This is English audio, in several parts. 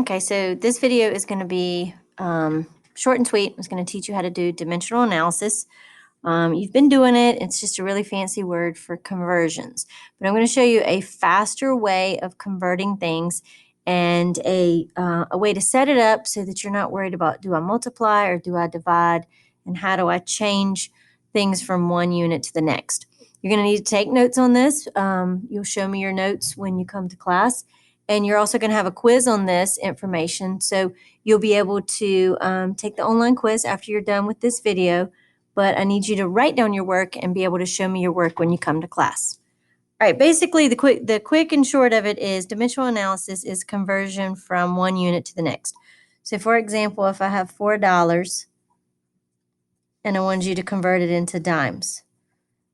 Okay, so this video is going to be short and sweet. It's going to teach you how to do dimensional analysis. You've been doing it. It's just a really fancy word for conversions. But I'm going to show you a faster way of converting things and a way to set it up so that you're not worried about, do I multiply or do I divide, and how do I change things from one unit to the next. You're going to need to take notes on this. You'll show me your notes when you come to class. And you're also going to have a quiz on this information. So you'll be able to take the online quiz after you're done with this video. But I need you to write down your work and be able to show me your work when you come to class. All right, basically the quick and short of it is dimensional analysis is conversion from one unit to the next. So for example, if I have $4 and I want you to convert it into dimes.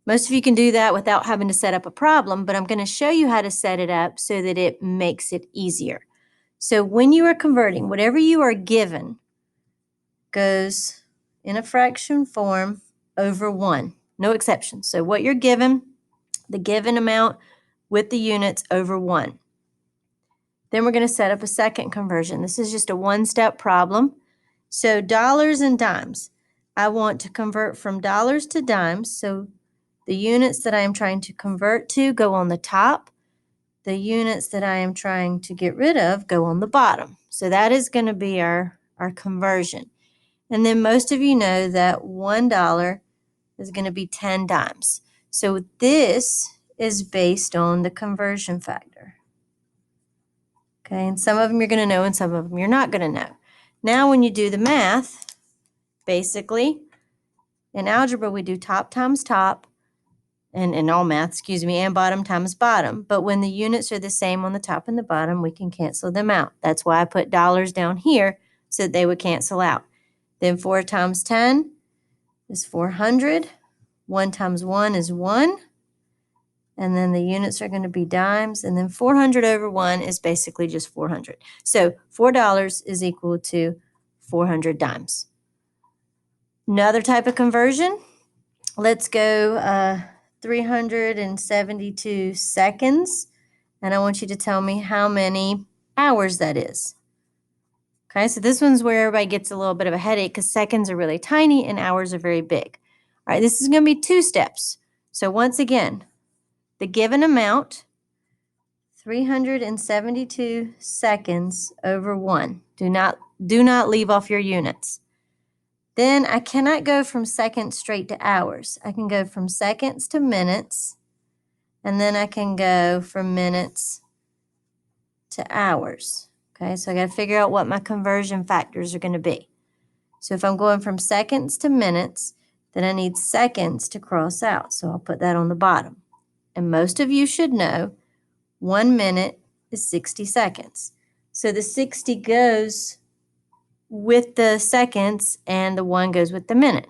Most of you can do that without having to set up a problem, but I'm going to show you how to set it up so that it makes it easier. So when you are converting, whatever you are given goes in a fraction form over 1. No exceptions. So what you're given, the given amount with the units over 1. Then we're going to set up a second conversion. This is just a one-step problem. So dollars and dimes. I want to convert from dollars to dimes. So the units that I am trying to convert to go on the top. The units that I am trying to get rid of go on the bottom. So that is going to be our conversion. And then most of you know that $1 is going to be 10 dimes. So this is based on the conversion factor. Okay, and some of them you're going to know and some of them you're not going to know. Now when you do the math, basically, in algebra we do top times top, and in all math, and bottom times bottom. But when the units are the same on the top and the bottom, we can cancel them out. That's why I put dollars down here so that they would cancel out. Then 4 times 10 is 400. 1 times 1 is 1. And then the units are going to be dimes. And then 400 over 1 is basically just 400. So $4 is equal to 400 dimes. Another type of conversion. Let's go 372 seconds. And I want you to tell me how many hours that is. Okay, so this one's where everybody gets a little bit of a headache because seconds are really tiny and hours are very big. All right, this is going to be 2 steps. So once again, the given amount, 372 seconds over 1. Do not leave off your units. Then I cannot go from seconds straight to hours. I can go from seconds to minutes, and then I can go from minutes to hours. Okay, so I got to figure out what my conversion factors are going to be. So if I'm going from seconds to minutes, then I need seconds to cross out. So I'll put that on the bottom. And most of you should know 1 minute is 60 seconds. So the 60 goes with the seconds and the 1 goes with the minute.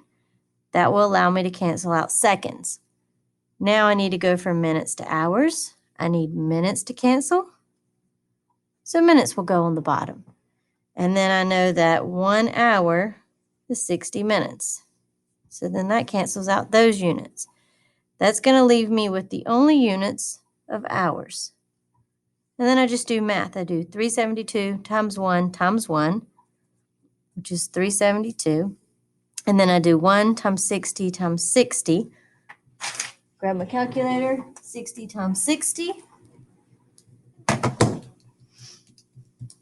That will allow me to cancel out seconds. Now I need to go from minutes to hours. I need minutes to cancel. So minutes will go on the bottom. And then I know that 1 hour is 60 minutes. So then that cancels out those units. That's going to leave me with the only units of hours. And then I just do math. I do 372 times 1 times 1, which is 372. And then I do 1 times 60 times 60. Grab my calculator. 60 times 60.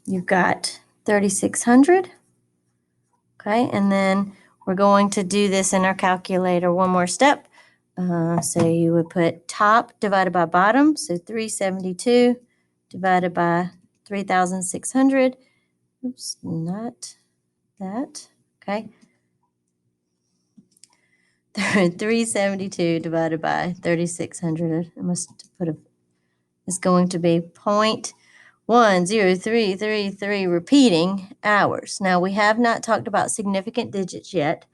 You've got 3,600. Okay, and then we're going to do this in our calculator one more step. So you would put top divided by bottom. So 372 divided by 3,600. Oops, not that. Okay. 372 divided by 3,600. I must put is going to be 0.10333 repeating hours. Now we have not talked about significant digits yet.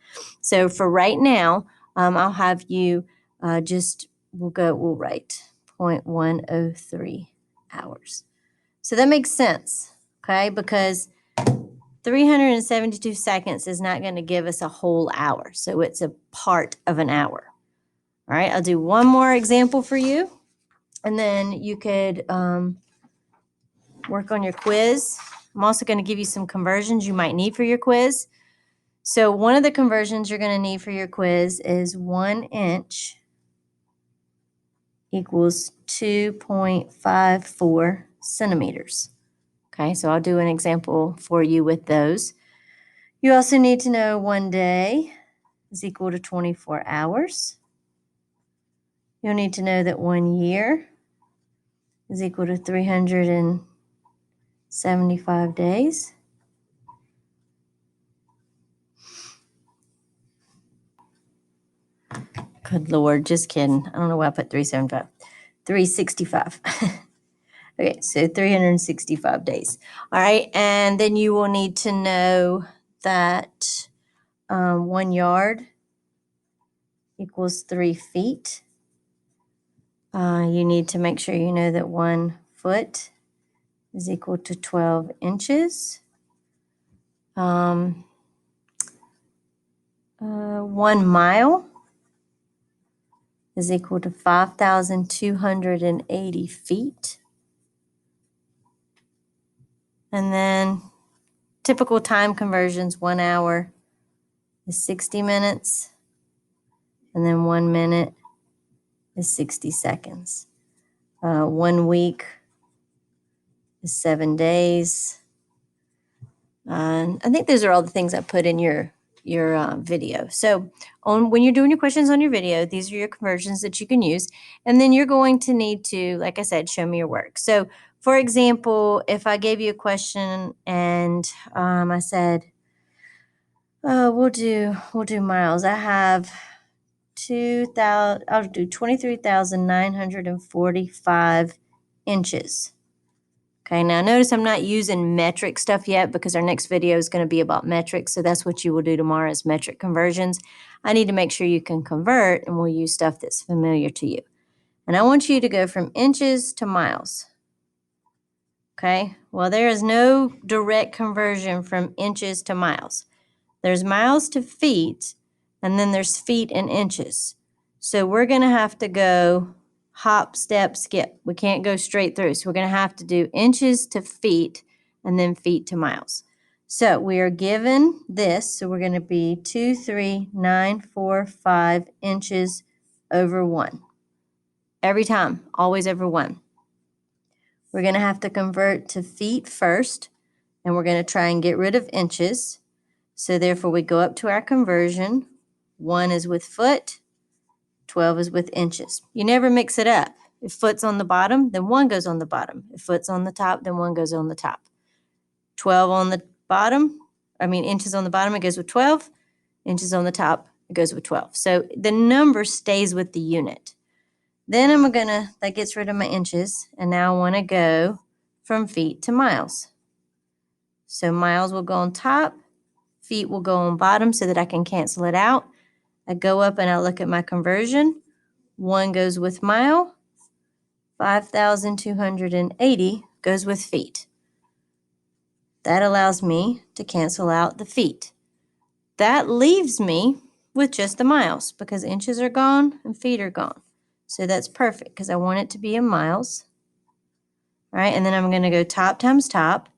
So for right now, I'll have you we'll write 0.103 hours. So that makes sense, okay? Because 372 seconds is not going to give us a whole hour. So it's a part of an hour. All right, I'll do one more example for you. And then you could work on your quiz. I'm also going to give you some conversions you might need for your quiz. So one of the conversions you're going to need for your quiz is 1 inch equals 2.54 centimeters. Okay, so I'll do an example for you with those. You also need to know 1 day is equal to 24 hours. You'll need to know that 1 year is equal to 375 days. Good Lord, just kidding. I don't know why I put 375. 365. Okay, so 365 days. All right, and then you will need to know that 1 yard equals 3 feet. You need to make sure you know that 1 foot is equal to 12 inches. 1 mile is equal to 5,280 feet. And then typical time conversions, 1 hour is 60 minutes. And then 1 minute is 60 seconds. 1 week is 7 days. I think those are all the things I put in your video. So when you're doing your questions on your video, these are your conversions that you can use. And then you're going to need to, like I said, show me your work. So for example, if I gave you a question and I said, we'll do miles. I have 2,000, I'll do 23,945 inches. Okay, now notice I'm not using metric stuff yet because our next video is going to be about metric. So that's what you will do tomorrow is metric conversions. I need to make sure you can convert, and we'll use stuff that's familiar to you. And I want you to go from inches to miles. Okay, well, there is no direct conversion from inches to miles. There's miles to feet, and then there's feet and inches. So we're going to have to go hop, step, skip. We can't go straight through. So we're going to have to do inches to feet and then feet to miles. So we are given this. So we're going to be 23945 inches over 1. Every time, always over 1. We're going to have to convert to feet first, and we're going to try and get rid of inches. So therefore, we go up to our conversion. 1 is with foot, 12 is with inches. You never mix it up. If foot's on the bottom, then 1 goes on the bottom. If foot's on the top, then 1 goes on the top. 12 on the bottom, inches on the bottom, it goes with 12. Inches on the top, it goes with 12. So the number stays with the unit. Then that gets rid of my inches, and now I want to go from feet to miles. So miles will go on top, feet will go on bottom so that I can cancel it out. I go up and I look at my conversion. 1 goes with mile. 5,280 goes with feet. That allows me to cancel out the feet. That leaves me with just the miles because inches are gone and feet are gone. So that's perfect because I want it to be in miles. All right, and then I'm going to go top times top.